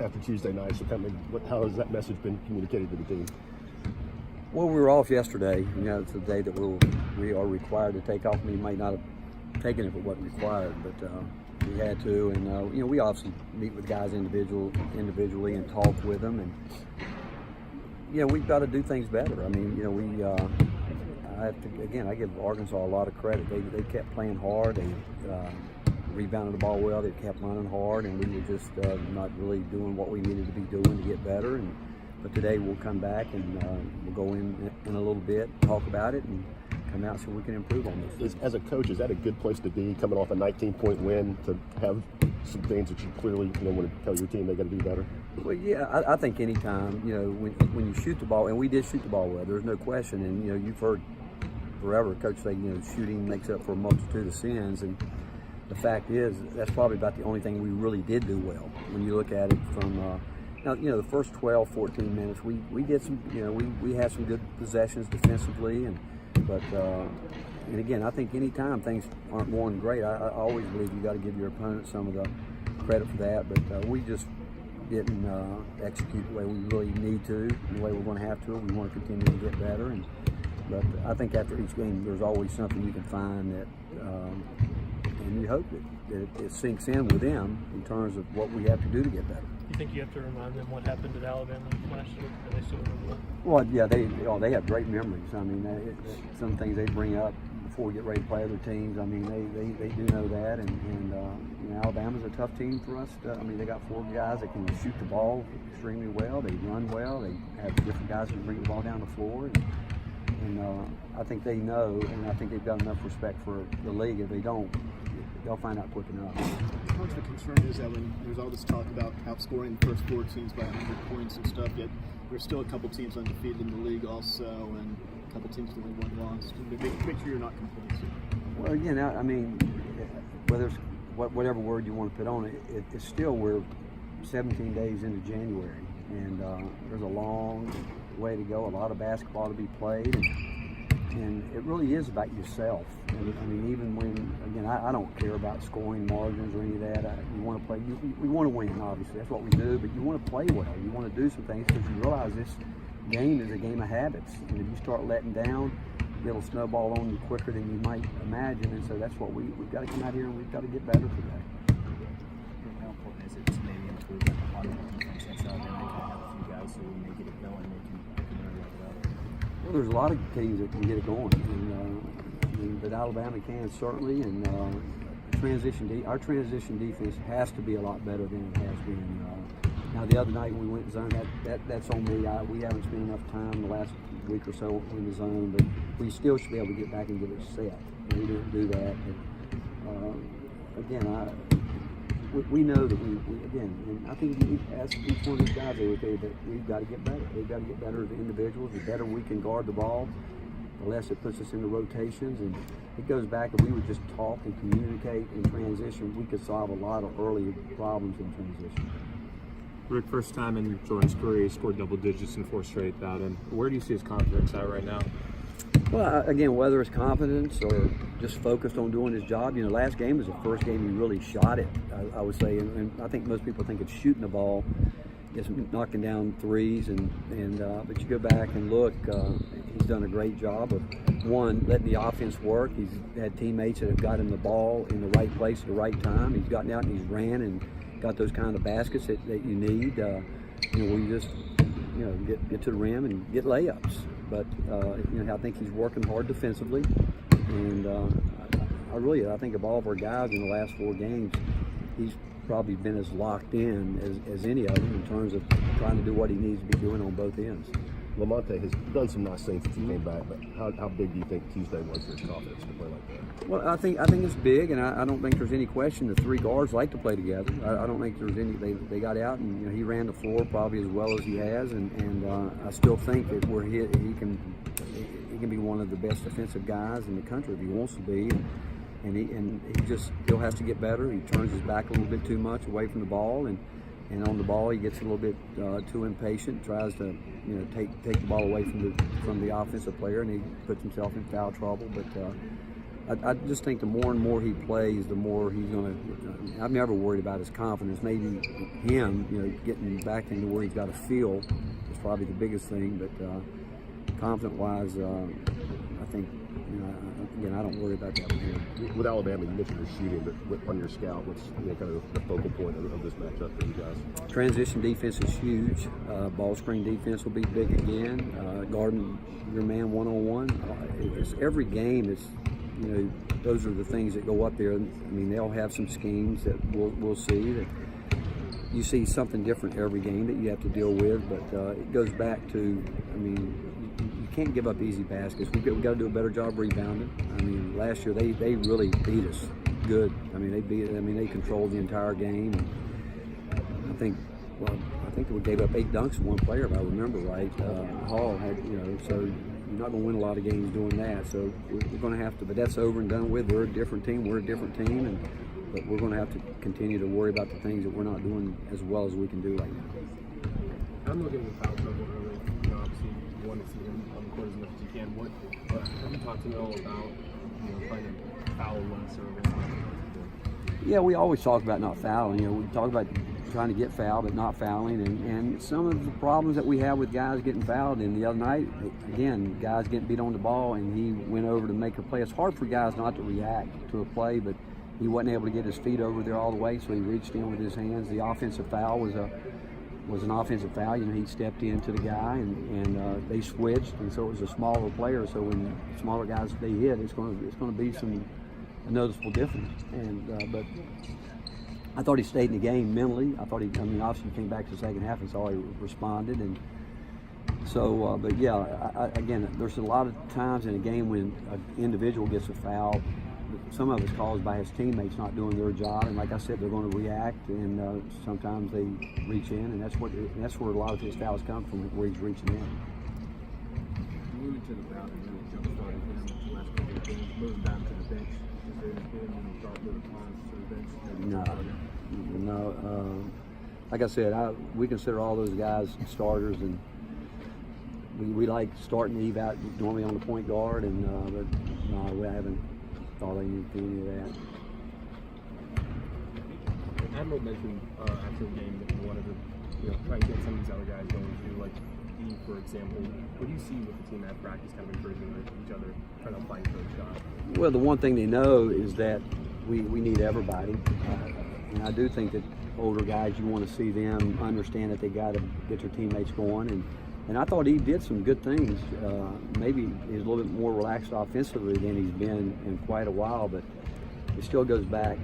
after Tuesday night. So how has that message been communicated to the team? Well, we were off yesterday. You know, it's the day that we are required to take off. We might not have taken it if it wasn't required, but we had to. And you know, we obviously meet with guys individually and talk with them. And you know, we've got to do things better. I mean, you know, I give Arkansas a lot of credit. They kept playing hard. They rebounded the ball well. They kept running hard, and we were just not really doing what we needed to be doing to get better. But today we'll come back and we'll go in a little bit, talk about it, and come out so we can improve on this. As a coach, is that a good place to be, coming off a 19-point win, to have some things that you clearly want to tell your team they got to do better? Well, yeah, I think anytime, you know, when you shoot the ball, and we did shoot the ball well, there's no question. And you know, you've heard forever coach say, you know, shooting makes up for a multitude of sins, and the fact is that's probably about the only thing we really did do well. When you look at it from now, you know, the first 12, 14 minutes, we did some, you know, we had some good possessions defensively, but again, I think anytime things aren't going great, I always believe you got to give your opponent some of the credit for that. But we just didn't execute the way we really need to, and the way we're going to have to. We want to continue to get better, but I think after each game, there's always something you can find that, and you hope that it sinks in with them in terms of what we have to do to get better. You think you have to remind them what happened at Alabama last year? Are they still remember? Well, yeah, they have great memories. I mean, some things they bring up before we get ready to play other teams. I mean, they do know that, and you know, Alabama's a tough team for us. I mean, they got 4 guys that can shoot the ball extremely well. They run well. They have different guys who bring the ball down the floor, and I think they know, and I think they've got enough respect for the league. If they don't, they'll find out quick enough. How much of a concern is that when there's all this talk about outscoring the first 4 teams by 100 points and stuff, yet there's still a couple teams undefeated in the league also, and a couple teams with only 1 loss? Make sure you're not complacent. Well, again, I mean, whether it's whatever word you want to put on it, it's still, we're 17 days into January, and there's a long way to go, a lot of basketball to be played, and it really is about yourself. And I mean, even when, again, I don't care about scoring margins or any of that. You want to play, we want to win, obviously, that's what we do, but you want to play well. You want to do some things because you realize this game is a game of habits, and if you start letting down, it'll snowball on you quicker than you might imagine, and so that's what we've got to come out here and we've got to get better for that. How important is it to maybe improve on the defense against Alabama? They can have a few guys so when they get it going, they can really work it out. Well, there's a lot of teams that can get it going, and but Alabama can certainly, and our transition defense has to be a lot better than it has been. Now, the other night when we went in zone, that's on me. We haven't spent enough time the last week or so in the zone, but we still should be able to get back and get it set. And we didn't do that. But, again, we know that again, and I think you ask each one of these guys over there that we've got to get better. We've got to get better as individuals. The better we can guard the ball, the less it puts us into rotations. And it goes back, if we would just talk and communicate in transition, we could solve a lot of early problems in transition. Rick, first time in Jordan's career, he scored double digits in 4 straight without him. Where do you see his confidence at right now? Well, again, whether it's confidence or just focused on doing his job, you know, last game was the first game he really shot it, I would say, and I think most people think it's shooting the ball, it's knocking down threes, but you go back and look, he's done a great job of, one, letting the offense work. He's had teammates that have got him the ball in the right place at the right time. He's gotten out and he's ran and got those kind of baskets that you need, you know, where you just, you know, get to the rim and get layups. But you know, I think he's working hard defensively, and I think of all of our guys in the last 4 games, he's probably been as locked in as any of them in terms of trying to do what he needs to be doing on both ends. Lamonte has done some nice things since he came back, but how big do you think Tuesday was for his confidence to play like that? Well, I think it's big, and I don't think there's any question the 3 guards like to play together. I don't think there's any. They got out, and you know, he ran the floor probably as well as he has, and I still think that he can be one of the best defensive guys in the country if he wants to be, and he just still has to get better. He turns his back a little bit too much away from the ball, and on the ball he gets a little bit too impatient, tries to, you know, take the ball away from the offensive player, and he puts himself in foul trouble. But I just think the more and more he plays, the more he's going to. I've never worried about his confidence. Maybe him, getting back into where he's got to feel is probably the biggest thing. But confident-wise, I think, again, I don't worry about that with him. With Alabama, you mentioned your shooting, but on your scout, what's kind of the focal point of this matchup for you guys? Transition defense is huge. Ball screen defense will be big again. Guarding your man one-on-one. It's every game is. Those are the things that go up there. I mean, they'll have some schemes that we'll see. That you see something different every game that you have to deal with. But it goes back to, you can't give up easy baskets. We've got to do a better job rebounding. I mean, last year they really beat us good. They controlled the entire game. And I think we gave up 8 dunks to one player, if I remember right. Hall had, so. You're not going to win a lot of games doing that, so we're going to have to. But that's over and done with. We're a different team. But we're going to have to continue to worry about the things that we're not doing as well as we can do right now. I'm looking at foul trouble early. Obviously, you want to see him on the court as much as you can. Have you talked to him all about trying to foul less or? Yeah, we always talk about not fouling. We talk about trying to get fouled but not fouling, and some of the problems that we have with guys getting fouled. And the other night, again, guys getting beat on the ball, and he went over to make a play. It's hard for guys not to react to a play, but he wasn't able to get his feet over there all the way, so he reached in with his hands. The offensive foul was an offensive foul. He stepped into the guy, and they switched, and so it was a smaller player. So when smaller guys they hit, it's going to be a noticeable difference. But I thought he stayed in the game mentally. Obviously he came back to the second half and saw he responded. And so, but yeah, again, there's a lot of times in a game when an individual gets a foul, some of it's caused by his teammates not doing their job. And like I said, they're going to react, and sometimes they reach in, and that's where a lot of his fouls come from, where he's reaching in. Moving to the ground and really jump starting him the last couple of games, moving down to the bench. Is there anything when you start moving on to the bench? No. Like I said, we consider all those guys starters, and we like starting Eve out normally on the point guard, and but no, we haven't thought of any of that. Admiral mentioned after the game that he wanted to try and get some of these other guys going too, like Eve, for example. What do you see with the team at practice, kind of encouraging each other, trying to find for a shot? Well, the one thing they know is that we need everybody. And I do think that older guys, you want to see them understand that they got to get their teammates going. And I thought he did some good things. Maybe he's a little bit more relaxed offensively than he's been in quite a while, but it still goes back.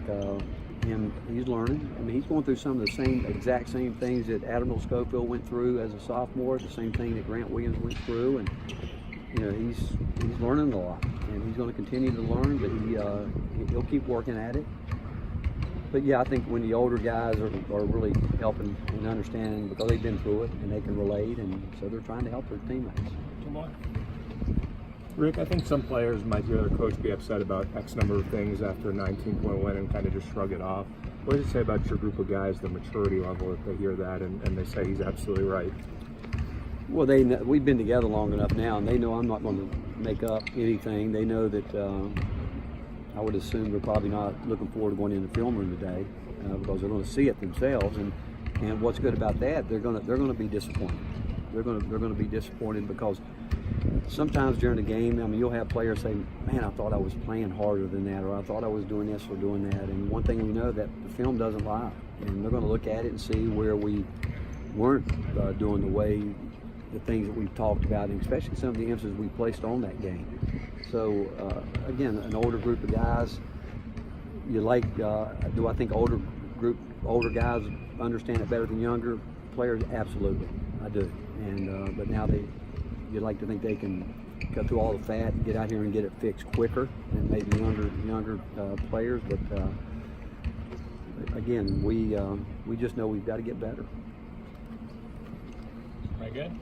He's learning. He's going through some of the exact same things that Admiral Schofield went through as a sophomore, the same thing that Grant Williams went through. And he's learning a lot, and he's going to continue to learn, but he'll keep working at it. But yeah, I think when the older guys are really helping and understanding, because they've been through it and they can relate, and so they're trying to help their teammates. Rick, I think some players might hear their coach be upset about X number of things after a 19-point win and kind of just shrug it off. What does it say about your group of guys, the maturity level, if they hear that and they say he's absolutely right? Well, we've been together long enough now, and they know I'm not going to make up anything. They know that I would assume they're probably not looking forward to going in the film room today because they're going to see it themselves. And what's good about that, they're going to be disappointed. They're going to be disappointed because sometimes during the game, you'll have players say, "Man, I thought I was playing harder than that," or "I thought I was doing this or doing that." And one thing we know, that the film doesn't lie, and they're going to look at it and see where we weren't doing the things that we've talked about, and especially some of the emphasis we placed on that game. So again, an older group of guys, do I think older guys understand it better than younger players? Absolutely, I do. And but now you'd like to think they can cut through all the fat and get out here and get it fixed quicker than maybe younger players. But again, we just know we've got to get better. Very good.